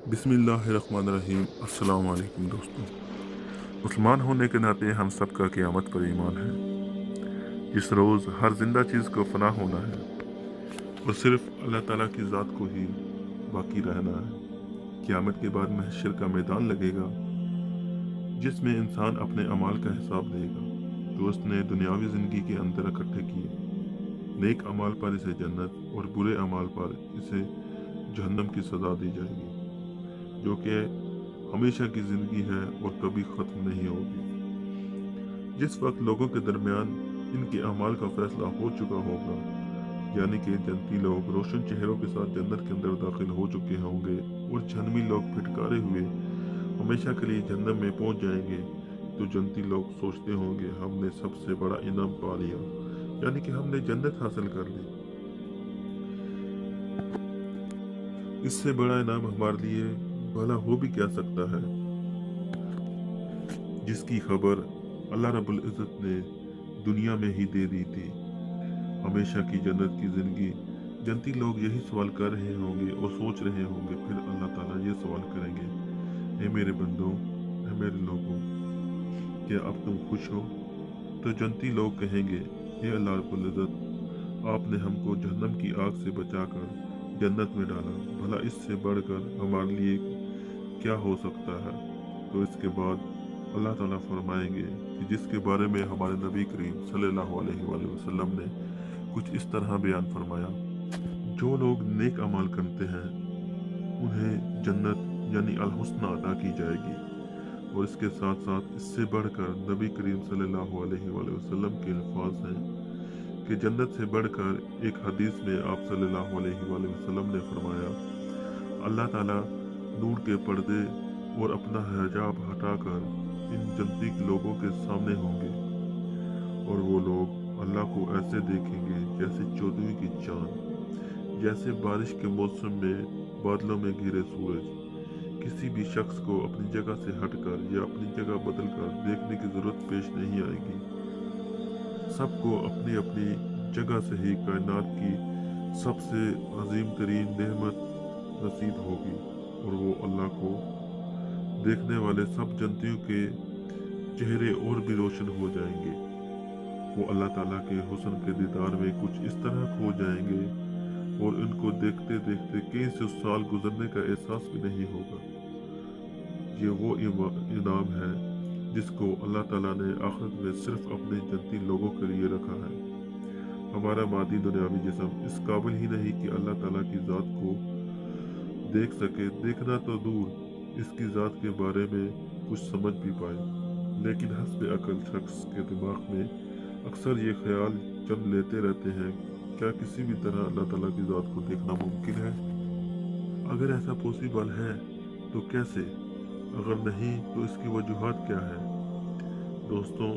बिस्मिल्लाहिर्रहमानिर्रहीम। अस्सलाम वालेकुम दोस्तों। मुसलमान होने के नाते हम सब का क़यामत पर ईमान है। जिस रोज़ हर जिंदा चीज़ को फना होना है और सिर्फ अल्लाह ताला की ज़ात को ही बाकी रहना है। क़यामत के बाद महशर का मैदान लगेगा जिसमें इंसान अपने अमाल का हिसाब देगा जो उसने दुनियावी ज़िंदगी के अंदर इकट्ठे किए। नेक अमाल पर इसे जन्नत और बुरे अमाल पर इसे जहन्नम की सज़ा दी जाएगी, जो कि हमेशा की ज़िंदगी है और कभी ख़त्म नहीं होगी। जिस वक्त लोगों के दरमियान इनके अमाल का फैसला हो चुका होगा, यानी कि जन्नती लोग रोशन चेहरों के साथ जन्नत के अंदर दाखिल हो चुके होंगे और जहन्नमी लोग फिटकारे हुए हमेशा के लिए जन्नत में पहुंच जाएंगे, तो जन्नती लोग सोचते होंगे हमने सबसे बड़ा इनाम पा लिया, यानी कि हमने जन्नत हासिल कर ली। इससे बड़ा इनाम हमारे लिए भला हो भी क्या सकता है, जिसकी खबर अल्लाह रब्बुल इज़्ज़त ने दुनिया में ही दे दी थी। हमेशा की जन्नत की ज़िंदगी। जन्नती लोग यही सवाल कर रहे होंगे और सोच रहे होंगे, फिर अल्लाह ताला ये सवाल करेंगे, ए मेरे बंदों, ए मेरे लोगों, क्या अब तुम खुश हो? तो जन्नती लोग कहेंगे, ए अल्लाह रब्बुल इज़्ज़त, आपने हमको जहन्नम की आग से बचाकर जन्नत में डाला, भला इससे बढ़कर हमारे लिए क्या हो सकता है? तो इसके बाद अल्लाह ताला फरमाएंगे कि जिसके बारे में हमारे नबी करीम सल्लल्लाहु अलैहि वसल्लम ने कुछ इस तरह बयान फरमाया, जो लोग नेक अमाल करते हैं उन्हें जन्नत यानी अल हुस्ना अता की जाएगी। और इसके साथ साथ इससे बढ़कर नबी करीम सल्लल्लाहु अलैहि वसल्लम के अल्फाज हैं कि जन्नत से बढ़कर एक हदीस में आप सल्लल्लाहु अलैहि वसल्लम ने फरमाया, अल्लाह ताला नूर के पर्दे और अपना हिजाब हटाकर इन जन्नती लोगों के सामने होंगे और वो लोग अल्लाह को ऐसे देखेंगे जैसे चौदहवीं की चांद, जैसे बारिश के मौसम में बादलों में घिरे सूरज। किसी भी शख्स को अपनी जगह से हटकर या अपनी जगह बदलकर देखने की जरूरत पेश नहीं आएगी। सबको अपनी अपनी जगह से ही कायनात की सबसे अजीम तरीन नेमत नसीब होगी और वो अल्लाह को देखने वाले सब जन्नतियों के चेहरे और भी रोशन हो जाएंगे। वो अल्लाह ताला के हुस्न के दीदार में कुछ इस तरह खो जाएंगे और इनको देखते देखते कई सौ साल गुजरने का एहसास भी नहीं होगा। ये वो इनाम है जिसको अल्लाह ताला ने आखिरत में सिर्फ अपने जन्नती लोगों के लिए रखा है। हमारा मादी दुनियावी जिस्म इस काबिल ही नहीं कि अल्लाह ताला की ज़ात को देख सके, देखना तो दूर इसकी ज़ात के बारे में कुछ समझ भी पाए। लेकिन हस्ब अकल शख्स के दिमाग में अक्सर ये ख्याल जन्म लेते रहते हैं, क्या किसी भी तरह अल्लाह ताला की ज़ात को देखना मुमकिन है? अगर ऐसा पॉसिबल है तो कैसे? अगर नहीं तो इसकी वजूहात क्या है? दोस्तों,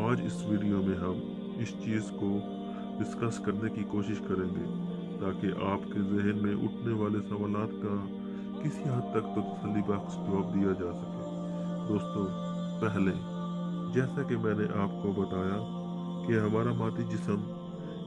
आज इस वीडियो में हम इस चीज़ को डिस्कस करने की कोशिश करेंगे ताकि आपके जहन में उठने वाले सवालात का किसी हद तक तो तसल्ली बख्श जवाब दिया जा सके। दोस्तों, पहले जैसा कि मैंने आपको बताया कि हमारा मादी जिस्म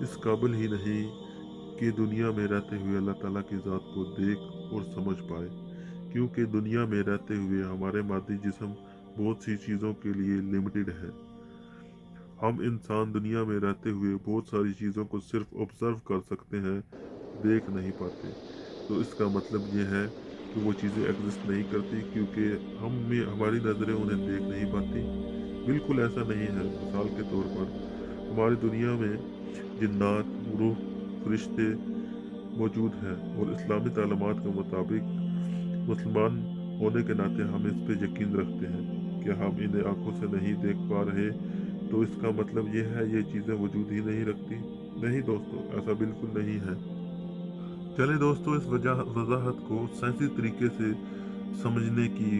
इस काबिल ही नहीं कि दुनिया में रहते हुए अल्लाह ताला की ज़ात को देख और समझ पाए, क्योंकि दुनिया में रहते हुए हमारे मादी जिस्म बहुत सी चीज़ों के लिए लिमिटेड है। हम इंसान दुनिया में रहते हुए बहुत सारी चीज़ों को सिर्फ ऑब्जर्व कर सकते हैं, देख नहीं पाते। तो इसका मतलब ये है कि वो चीज़ें एग्जिस्ट नहीं करती क्योंकि हमारी नज़रें उन्हें देख नहीं पाती। बिल्कुल ऐसा नहीं है। मिसाल के तौर पर हमारी दुनिया में जिन्नात, रूह, फरिश्ते मौजूद हैं और इस्लामी तालीमात के मुताबिक मुसलमान होने के नाते हम इस पे यकीन रखते हैं कि हम इन्हें आंखों से नहीं देख पा रहे, तो इसका मतलब ये है ये चीज़ें वजूद ही नहीं रखती। नहीं दोस्तों, ऐसा बिल्कुल नहीं है। चले दोस्तों, इस वजाहत को साइंसी तरीके से समझने की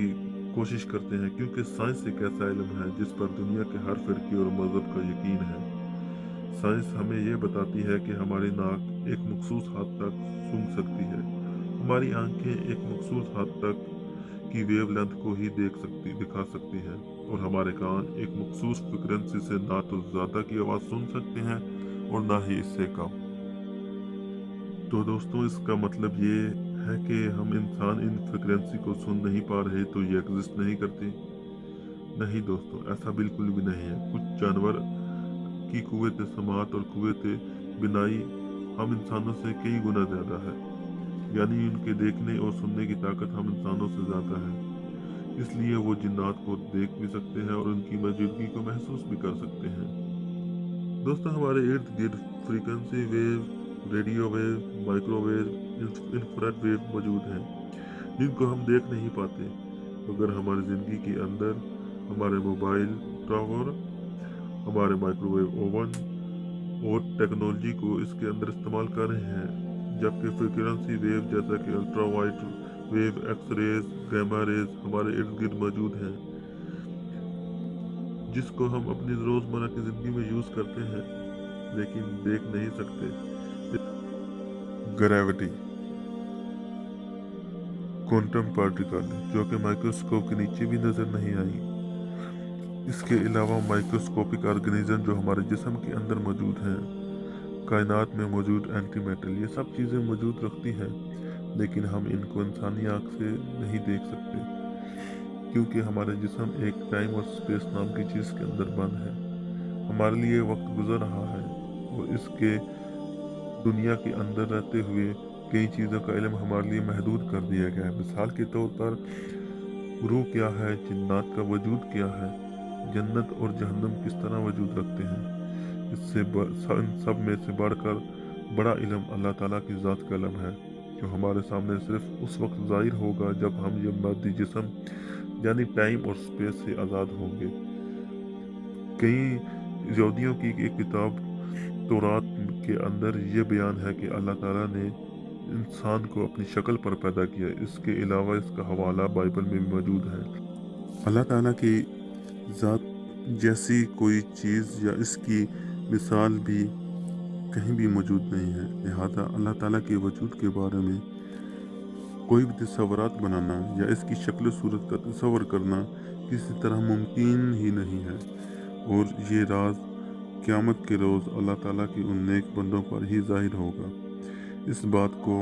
कोशिश करते हैं, क्योंकि साइंस एक ऐसा इल्म है जिस पर दुनिया के हर फिरके और मजहब का यकीन है। साइंस हमें ये बताती है कि हमारी नाक एक मखसूस हद तक सूंघ सकती है, हमारी आंखें एक मखसूस हद तक की वेवलेंथ को ही दिखा सकती हैं और हमारे कान एक मखसूस फ्रीक्वेंसी से ना तो ज़्यादा की आवाज़ सुन सकते हैं और ना ही इससे कम। तो दोस्तों, इसका मतलब ये है कि हम इंसान इन फ्रिक्वेंसी को सुन नहीं पा रहे तो ये एग्जिस्ट नहीं करती? नहीं दोस्तों, ऐसा बिल्कुल भी नहीं है। कुछ जानवर की कुव्वत समात और कुव्वत बिनाई हम इंसानों से कई गुना ज़्यादा है, यानी उनके देखने और सुनने की ताकत हम इंसानों से ज़्यादा है। इसलिए वो जिन्नात को देख भी सकते हैं और उनकी मौजूदगी को महसूस भी कर सकते हैं। दोस्तों, हमारे इर्द गिर्द frequency wave, radio wave, microwave, infrared wave मौजूद हैं जिनको हम देख नहीं पाते, मगर हमारी ज़िंदगी के अंदर हमारे मोबाइल टावर, हमारे माइक्रोवेव ओवन और टेक्नोलॉजी को इसके अंदर इस्तेमाल कर रहे हैं। जबकि फ्रीक्वेंसी वेव जैसा कि ultra white wave, X rays, gamma rays हमारे इर्द गिर्द मौजूद हैं, जिसको हम अपनी रोज़मर्रा की ज़िंदगी में यूज़ करते हैं लेकिन देख नहीं सकते। ग्रेविटी, क्वांटम पार्टिकल जो कि माइक्रोस्कोप के नीचे भी नज़र नहीं आई, इसके अलावा माइक्रोस्कोपिक ऑर्गेनिज्म जो हमारे जिस्म के अंदर मौजूद हैं, कायनात में मौजूद एंटी मैटर, ये सब चीज़ें मौजूद रखती हैं, लेकिन हम इनको इंसानी आँख से नहीं देख सकते क्योंकि हमारे जिस्म एक टाइम और स्पेस नाम की चीज़ के अंदर बंद है। हमारे लिए वक्त गुजर रहा है और इसके दुनिया के अंदर रहते हुए कई चीज़ों का इल्म हमारे लिए महदूद कर दिया गया है। मिसाल के तौर पर रूह क्या है, जिन्नात का वजूद क्या है, जन्नत और जहन्नम किस तरह वजूद रखते हैं। इससे सब में से बढ़कर बड़ा इल्म अल्लाह ताला की ज़ात का इल्म है, जो हमारे सामने सिर्फ उस वक्त ज़ाहिर होगा जब हम ये मादी जिस्म यानी टाइम और स्पेस से आज़ाद होंगे। कई यहूदियों की एक किताब तौरात के अंदर ये बयान है कि अल्लाह ताला ने इंसान को अपनी शक्ल पर पैदा किया। इसके अलावा इसका हवाला बाइबल में भी मौजूद है। अल्लाह ताला की ज़ात जैसी कोई चीज़ या इसकी मिसाल भी कहीं भी मौजूद नहीं है। लिहाजा अल्लाह ताला के वजूद के बारे में कोई भी तस्वुरात बनाना या इसकी शक्ल सूरत का तस्वर करना किसी तरह मुमकिन ही नहीं है। और ये राज क़यामत के रोज़ अल्लाह ताला की उन नेक बंदों पर ही ज़ाहिर होगा। इस बात को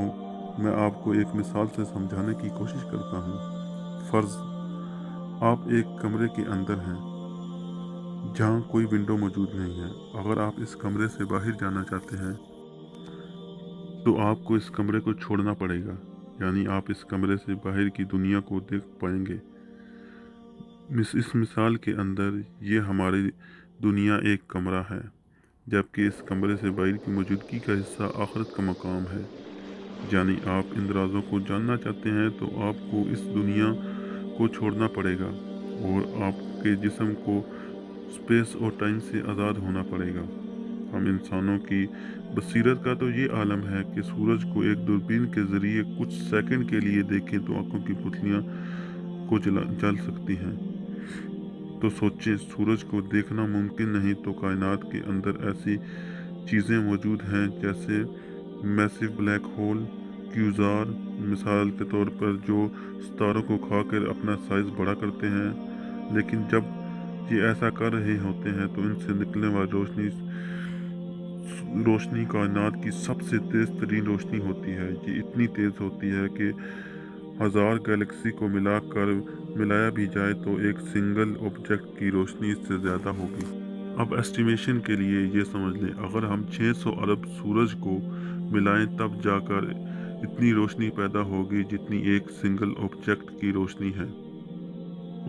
मैं आपको एक मिसाल से समझाने की कोशिश करता हूँ। फ़र्ज़ आप एक कमरे के अंदर हैं जहाँ कोई विंडो मौजूद नहीं है। अगर आप इस कमरे से बाहर जाना चाहते हैं तो आपको इस कमरे को छोड़ना पड़ेगा, यानी आप इस कमरे से बाहर की दुनिया को देख पाएंगे। इस मिसाल के अंदर ये हमारी दुनिया एक कमरा है, जबकि इस कमरे से बाहर की मौजूदगी का हिस्सा आखिरत का मकाम है। यानी आप इन राज़ों को जानना चाहते हैं तो आपको इस दुनिया को छोड़ना पड़ेगा और आपके जिस्म को स्पेस और टाइम से आज़ाद होना पड़ेगा। हम इंसानों की बसीरत का तो ये आलम है कि सूरज को एक दूरबीन के ज़रिए कुछ सेकंड के लिए देखें तो आंखों की पुतलियाँ को जल सकती हैं। तो सोचें, सूरज को देखना मुमकिन नहीं तो कायनात के अंदर ऐसी चीज़ें मौजूद हैं जैसे मैसिव ब्लैक होल, क्यूज़ार मिसाल के तौर पर, जो सितारों को खाकर अपना साइज़ बड़ा करते हैं। लेकिन जब ये ऐसा कर रहे होते हैं तो इनसे निकलने वाली रोशनी कायनात की सबसे तेज़ तरीन रोशनी होती है। ये इतनी तेज़ होती है कि 1000 गैलेक्सी को मिलाया भी जाए तो एक सिंगल ऑब्जेक्ट की रोशनी इससे ज़्यादा होगी। अब एस्टिमेशन के लिए ये समझ लें, अगर हम 600 अरब सूरज को मिलाएं तब जाकर इतनी रोशनी पैदा होगी जितनी एक सिंगल ऑब्जेक्ट की रोशनी है।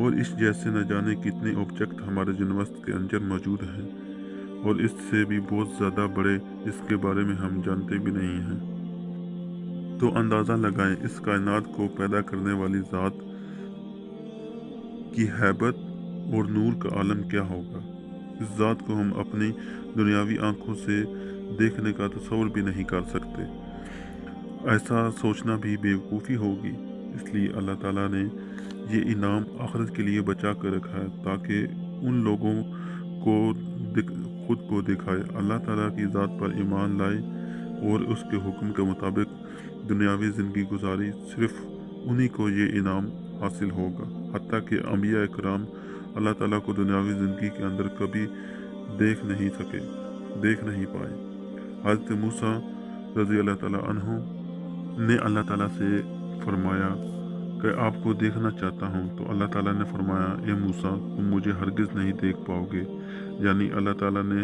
और इस जैसे न जाने कितने ऑब्जेक्ट हमारे यूनिवर्स के अंदर मौजूद हैं और इससे भी बहुत ज़्यादा बड़े, इसके बारे में हम जानते भी नहीं हैं। तो अंदाज़ा लगाएं इस कायनात को पैदा करने वाली ज़ात की हैबत और नूर का आलम क्या होगा। इस ज़ात को हम अपनी दुनियावी आँखों से देखने का तस्वर भी नहीं कर सकते। ऐसा सोचना भी बेवकूफ़ी होगी। इसलिए अल्लाह ताला ने ये इनाम आखिरत के लिए बचा कर रखा है ताकि उन लोगों को खुद को दिखाए, अल्लाह ताला की ज़ात पर ईमान लाए और उसके हुक्म के मुताबिक दुनियावी ज़िंदगी गुजारी। सिर्फ उन्हीं को ये इनाम हासिल होगा। हत्ता कि अंबिया इकराम अल्लाह ताला को दुनियावी ज़िंदगी के अंदर कभी देख नहीं पाए। हज़रत मूसा रज़ी अल्लाह ताला अन्हु ने अल्लाह ताला से फरमाया कि आपको देखना चाहता हूँ। तो अल्लाह ताला ने फरमाया, ए मूसा, तुम मुझे हरगिज़ नहीं देख पाओगे। यानी अल्लाह ताला ने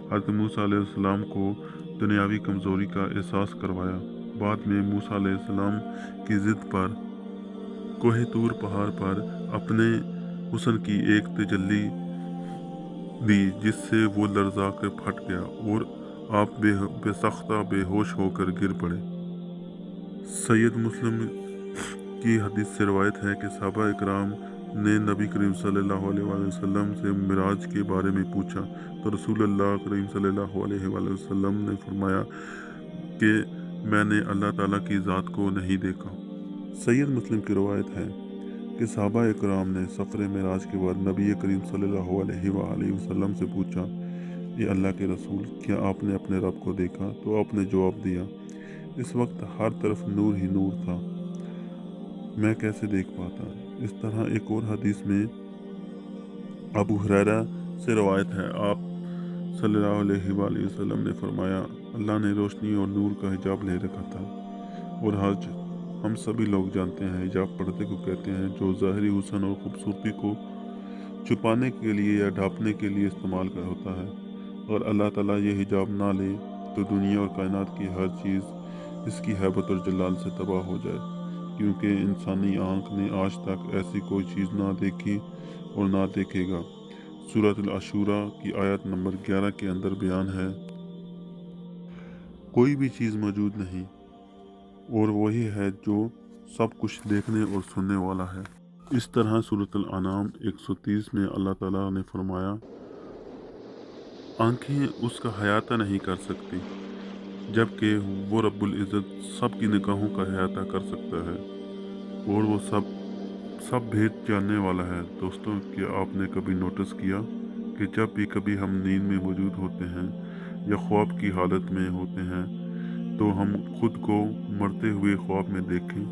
हज़रत मूसा अलैहिस्सलाम को दुनियावी कमज़ोरी का एहसास करवाया। बाद में मूसा अलैहिस्सलाम की ज़िद पर कोहे तूर पहाड़ पर अपने हुस्न की एक तजल्ली दी, जिससे वो लर्जा कर फट गया और आप बेसख्ता बेहोश होकर गिर पड़े। सैयद मुस्लिम की हदीस से रवायत है कि सहाबा इकराम ने नबी करीम सल्लल्लाहु अलैहि वसल्लम से मिराज के बारे में पूछा, तो रसूलुल्लाह करीम सल्लल्लाहु अलैहि वसल्लम ने फरमाया कि मैंने अल्लाह ताला की ज़ात को नहीं देखा। सैयद मुस्लिम की रवायत है कि सहाबा इकराम ने सफ़र मिराज के बाद नबी करीम सल्लल्लाहु अलैहि वसल्लम से पूछा, ये अल्लाह के रसूल, क्या आपने अपने रब को देखा? तो आपने जवाब दिया, इस वक्त हर तरफ नूर ही नूर था, मैं कैसे देख पाता। इस तरह एक और हदीस में अबू हुरैरा से रवायत है, आप सल्लल्लाहु अलैहि वसल्लम ने फरमाया, अल्लाह ने रोशनी और नूर का हिजाब ले रखा था। और आज हम सभी लोग जानते हैं हिजाब पर्दे को कहते हैं, जो ज़ाहिरी हुस्न और ख़ूबसूरती को छुपाने के लिए या ढांपने के लिए इस्तेमाल कर होता है। और अल्लाह ताला ये हिजाब ना ले तो दुनिया और कायनात की हर चीज़ इसकी हैबत और जलाल से तबाह हो जाए, क्योंकि इंसानी आँख ने आज तक ऐसी कोई चीज़ ना देखी और ना देखेगा। सूरत अल-अशूरा की आयत नंबर 11 के अंदर बयान है, कोई भी चीज़ मौजूद नहीं और वही है जो सब कुछ देखने और सुनने वाला है। इस तरह सूरत अल-अनाम 130 में अल्लाह ताला ने फरमाया, आँखें उसका हयाता नहीं कर सकती, जबकि वो रब्बुल इज़्ज़त सब की निगाहों का अहाता कर सकता है और वो सब भेद जानने वाला है। दोस्तों, क्या आपने कभी नोटिस किया कि जब भी कभी हम नींद में मौजूद होते हैं या ख्वाब की हालत में होते हैं, तो हम खुद को मरते हुए ख्वाब में देखें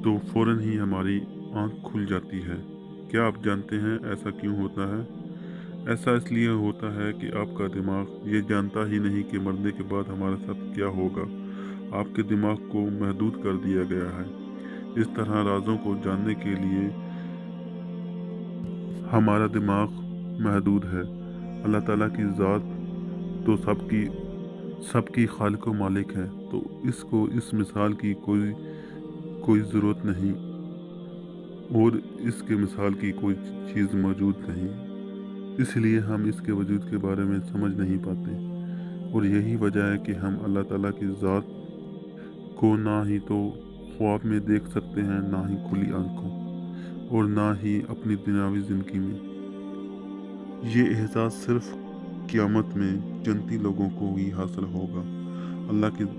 तो फ़ौरन ही हमारी आँख खुल जाती है। क्या आप जानते हैं ऐसा क्यों होता है? ऐसा इसलिए होता है कि आपका दिमाग ये जानता ही नहीं कि मरने के बाद हमारे साथ क्या होगा। आपके दिमाग को महदूद कर दिया गया है। इस तरह राज़ों को जानने के लिए हमारा दिमाग महदूद है। अल्लाह ताला की ज़ात तो सबकी खालिक व मालिक है, तो इसको इस मिसाल की कोई ज़रूरत नहीं और इसके मिसाल की कोई चीज़ मौजूद नहीं, इसलिए हम इसके वजूद के बारे में समझ नहीं पाते। और यही वजह है कि हम अल्लाह ताला की ज़ात को ना ही तो ख्वाब में देख सकते हैं, ना ही खुली आंखों और ना ही अपनी दुनियावी ज़िंदगी में। ये एहसास सिर्फ क़यामत में जन्नती लोगों को ही हासिल होगा,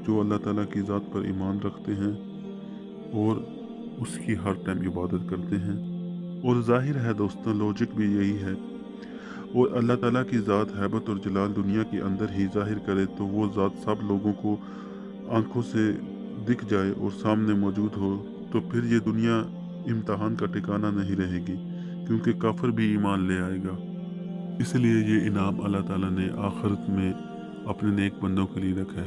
जो अल्लाह ताला की ज़ात पर ईमान रखते हैं और उसकी हर टाइम इबादत करते हैं। और ज़ाहिर है दोस्तों, लॉजिक भी यही है। और अल्लाह ताला की ज़ात हैबत और जलाल दुनिया के अंदर ही ज़ाहिर करे तो वो ज़ात सब लोगों को आंखों से दिख जाए और सामने मौजूद हो, तो फिर ये दुनिया इम्तहान का ठिकाना नहीं रहेगी, क्योंकि काफिर भी ईमान ले आएगा। इसलिए ये इनाम अल्लाह ताला ने आखिरत में अपने नेक बंदों के लिए रखा है।